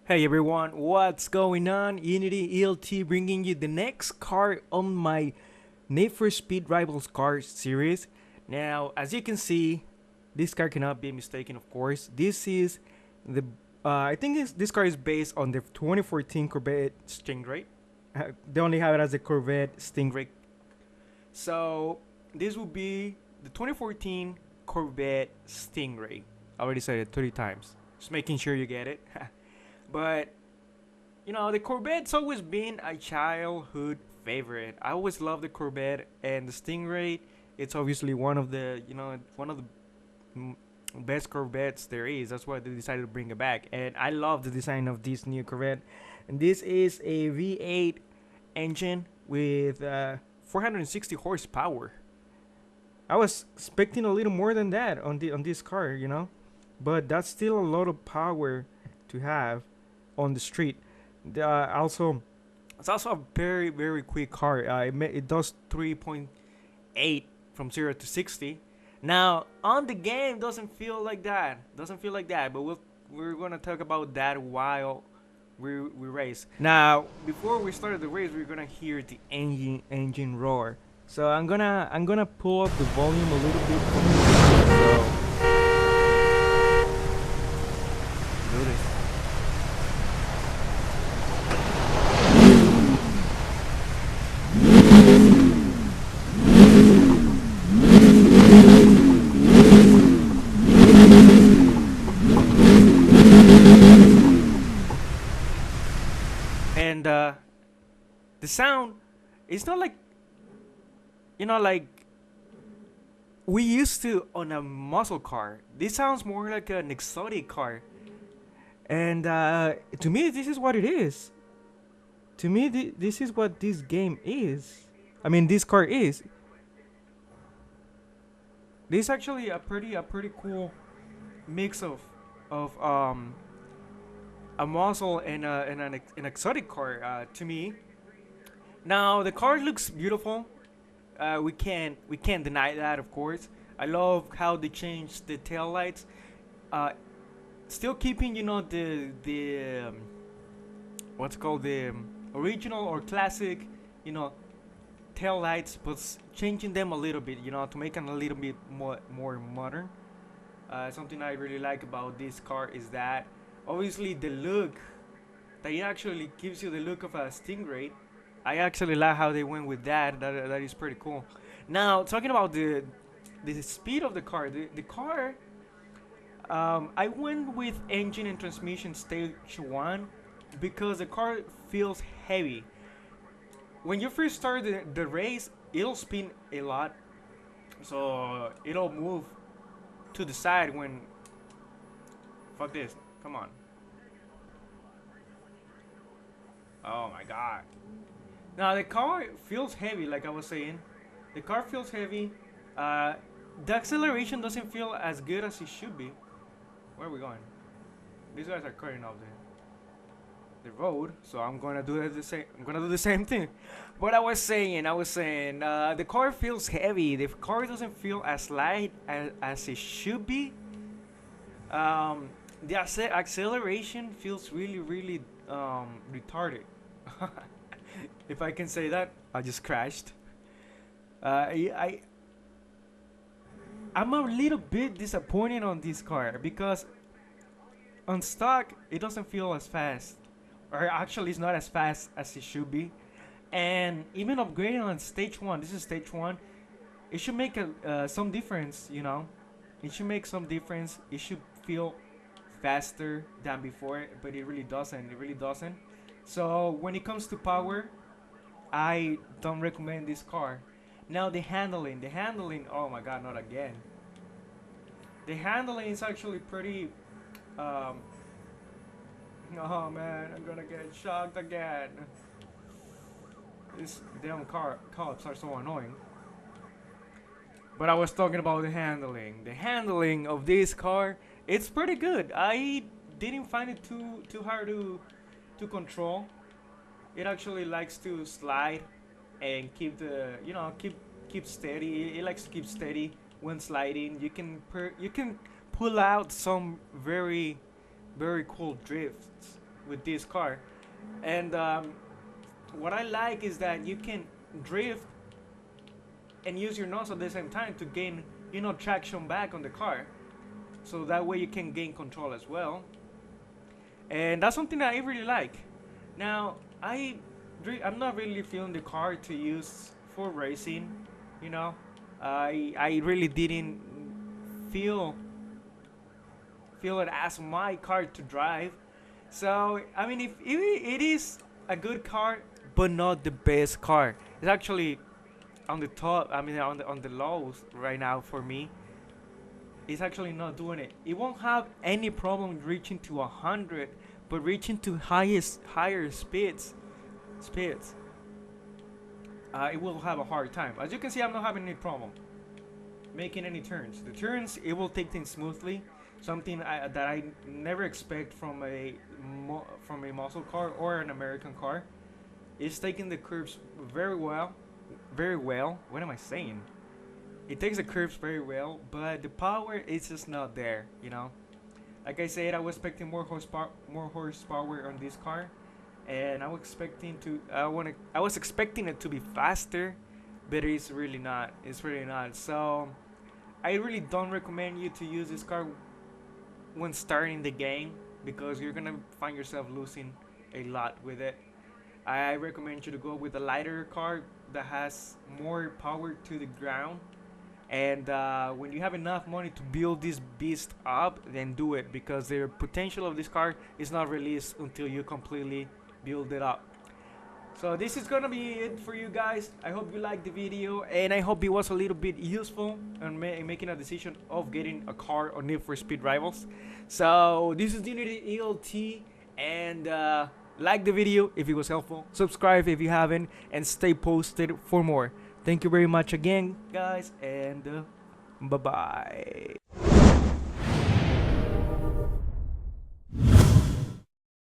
Hey everyone, what's going on? Unity ELT bringing you the next car on my Need for Speed Rivals car series. Now, as you can see, this car cannot be mistaken, of course. This is the, I think this car is based on the 2014 Corvette Stingray. They only have it as a Corvette Stingray. So, this will be the 2014 Corvette Stingray. I already said it 30 times. Just making sure you get it. But the Corvette's always been a childhood favorite. I always loved the Corvette and the Stingray. It's obviously one of the best Corvettes there is. That's why they decided to bring it back. And I love the design of this new Corvette. And this is a V8 engine with 460 horsepower. I was expecting a little more than that on this car, but that's still a lot of power to have on the street. Also, it's also a very very quick car. It does 3.8 from 0 to 60. Now on the game doesn't feel like that. But we're gonna talk about that while we race. Now before we started the race, we're gonna hear the engine roar. So I'm gonna pull up the volume a little bit from the so do this. And the sound, it's not like like we used to on a muscle car. This sounds more like an exotic car. And to me, this is what it is. To me, this is what this game is. I mean, this car is. This is actually a pretty cool mix of a muscle and an exotic car to me. Now the car looks beautiful. We can't deny that, of course. I love how they changed the tail lights. Still keeping the what's called the original or classic tail lights, but changing them a little bit to make them a little bit more modern. Something I really like about this car is that obviously the look that it actually gives you the look of a Stingray. I actually like how they went with that. That is pretty cool. Now talking about the speed of the car, the car. I went with engine and transmission stage 1 because the car feels heavy. When you first start the race, it'll spin a lot, so it'll move to the side when. Fuck this! Come on! Oh my god! Now the car feels heavy, like I was saying. The car feels heavy. The acceleration doesn't feel as good as it should be. Where are we going? These guys are cutting off the road, so I'm gonna do the same. I'm gonna do the same thing. But I was saying, the car feels heavy. The car doesn't feel as light as it should be. The acceleration feels really retarded. If I can say that. I just crashed. I'm a little bit disappointed on this car because on stock it doesn't feel as fast, or actually it's not as fast as it should be. And even upgrading on stage 1, this is stage 1, it should make some difference. It should make some difference. It should feel faster than before, but it really doesn't. So when it comes to power, I don't recommend this car. Now the handling, oh my god, not again. The handling is actually pretty, oh man, I'm gonna get shocked again. This damn cops are so annoying. But I was talking about the handling. The handling of this car, it's pretty good. I didn't find it too hard to control. It actually likes to slide and keep the keep steady. It likes to keep steady when sliding. You can pull out some very cool drifts with this car. And what I like is that you can drift and use your nose at the same time to gain, you know, traction back on the car. So that way you can gain control as well. And that's something that I really like. Now, I'm not really feeling the car to use for racing, you know. I really didn't feel it as my car to drive. So I mean, if it is a good car, but not the best car. It's actually on the top. I mean, on the lows right now for me. It's actually not doing it. It won't have any problem reaching to 100, but reaching to higher speeds, it will have a hard time. As you can see, I'm not having any problem making any turns. The turns, it will take things smoothly. Something that I never expect from a muscle car or an American car. It's taking the curves very well. What am I saying? It takes the curves very well, but the power is just not there, you know. Like I said, I was expecting more horsepower on this car, and I was expecting it to be faster, but it's really not. It's really not. So I really don't recommend you to use this car when starting the game, because you're gonna find yourself losing a lot with it. I recommend you to go with a lighter car that has more power to the ground. And when you have enough money to build this beast up, then do it, because the potential of this car is not released until you completely build it up. So this is gonna be it for you guys. I hope you liked the video, and I hope it was a little bit useful in making a decision of getting a car on Need for Speed Rivals. So this is Unity ELT, and like the video if it was helpful, subscribe if you haven't, and stay posted for more. Thank you very much again, guys, and bye-bye.